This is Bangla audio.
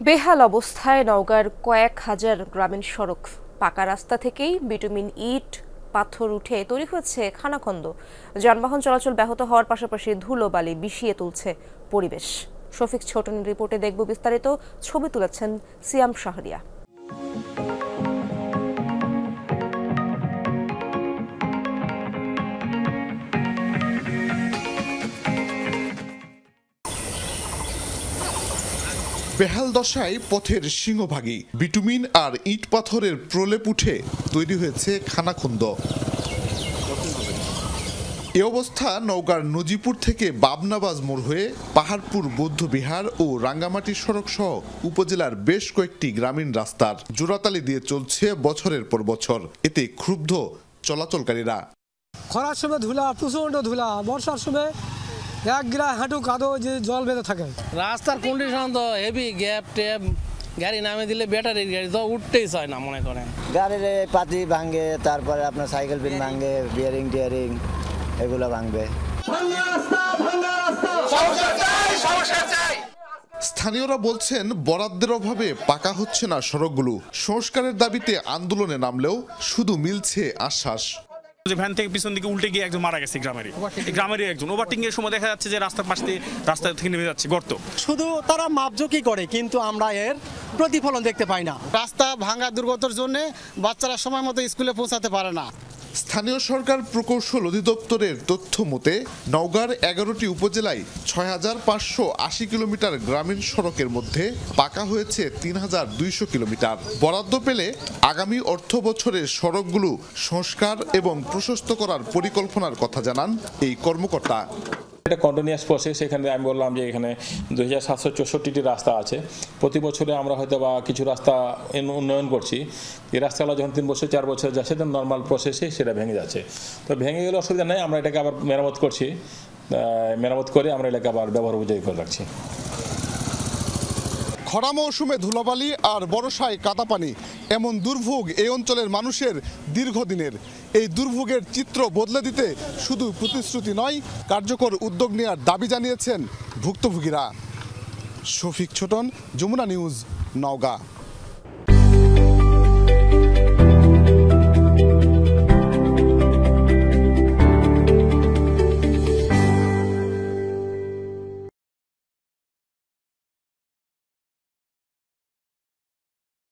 বেহাল অবস্থায় নওগাঁর কয়েক হাজার গ্রামীণ সড়ক। পাকা রাস্তা থেকেই বিটুমিন ইট পাথর উঠে তৈরি হয়েছে খানাখন্দ। যানবাহন চলাচল ব্যাহত হওয়ার পাশাপাশি ধুলোবালি বিষিয়ে তুলছে পরিবেশ। শফিক ছোটনের রিপোর্টে দেখব বিস্তারিত। ছবি তুলেছেন সিয়াম শাহরিয়া। বেহাল দশায় পথের সিংহভাগই বিটুমিন আর ইট পাথরের প্রলেপ উঠে তৈরি হয়েছে খানাখন্দ। এ অবস্থা নওগাঁর নজিপুর থেকে বাবনাবাজ মোড় হয়ে পাহাড়পুর বৌদ্ধবিহার ও রাঙ্গামাটি সড়ক সহ উপজেলার বেশ কয়েকটি গ্রামীণ রাস্তার জোড়াতালি দিয়ে চলছে বছরের পর বছর। এতে ক্ষুব্ধ চলাচলকারীরা। খরার সময় ধুলা, প্রচণ্ড ধুলা, বর্ষার সময় এক গ্রা হাঁটু কাদো যে জল বেঁধে থাকে। রাস্তার কন্ডিশন তো হেভি, গ্যাপ ট্যাপ, গাড়ি নামে দিলে ব্যাটারির গাড়ি তো উঠতেই চায় না মনে করেন। গাড়ির পাতি ভাঙে, তারপরে আপনার সাইকেল পিন ভাঙে, বিয়ারিং টিয়ারিং এগুলো ভাঙবে। স্থানীয়রা বলছেন বরাদ্দের অভাবে পাকা হচ্ছে না সড়কগুলো। সংস্কারের দাবিতে আন্দোলনে নামলেও শুধু মিলছে আশ্বাস। ভ্যান থেকে পিছন দিকে উল্টে গিয়ে একজন মারা গেছে গ্রামেরই একজন। ওভারটেকিং এর সময় দেখা যাচ্ছে যে রাস্তার পাশ দিয়ে রাস্তা থেকে নেমে যাচ্ছে গর্ত। শুধু তারা মাপজোকি করে, কিন্তু আমরা এর প্রতিফলন দেখতে পাই না। রাস্তা ভাঙা দুর্গতর জন্য বাচ্চারা সময় মতো স্কুলে পৌঁছাতে পারে না। স্থানীয় সরকার প্রকৌশল অধিদপ্তরের তথ্য মতে নওগাঁর 11টি উপজেলায় ৬,৫৮০ কিলোমিটার গ্রামীণ সড়কের মধ্যে পাকা হয়েছে ৩,২০০ কিলোমিটার। বরাদ্দ পেলে আগামী অর্থ বছরের সড়কগুলো সংস্কার এবং প্রশস্ত করার পরিকল্পনার কথা জানান এই কর্মকর্তা। এটা কন্টিনিউয়াস প্রসেস। এখানে আমি বললাম যে এখানে ২,৭৬৪টি রাস্তা আছে। প্রতি বছরে আমরা হয়তো বা কিছু রাস্তা উন্নয়ন করছি। এই রাস্তাগুলো যখন 3 বছর 4 বছর যাচ্ছে তখন নর্মাল প্রসেসে সেটা ভেঙে যাচ্ছে। তো ভেঙে গেলে অসুবিধা নেই, আমরা এটাকে আবার মেরামত করছি। মেরামত করে আমরা এটাকে আবার ব্যবহার উপযোগী করে রাখছি। খরা মৌসুমে ধুলাবালি আর বর্ষায় কাদা পানি, এমন দুর্ভোগ এই অঞ্চলের মানুষের দীর্ঘদিনের। এই দুর্ভোগের চিত্র বদলে দিতে শুধু প্রতিশ্রুতি নয়, কার্যকর উদ্যোগ নেওয়ার দাবি জানিয়েছেন ভুক্তভোগীরা। শফিক ছোটন, যমুনা নিউজ, নওগাঁ।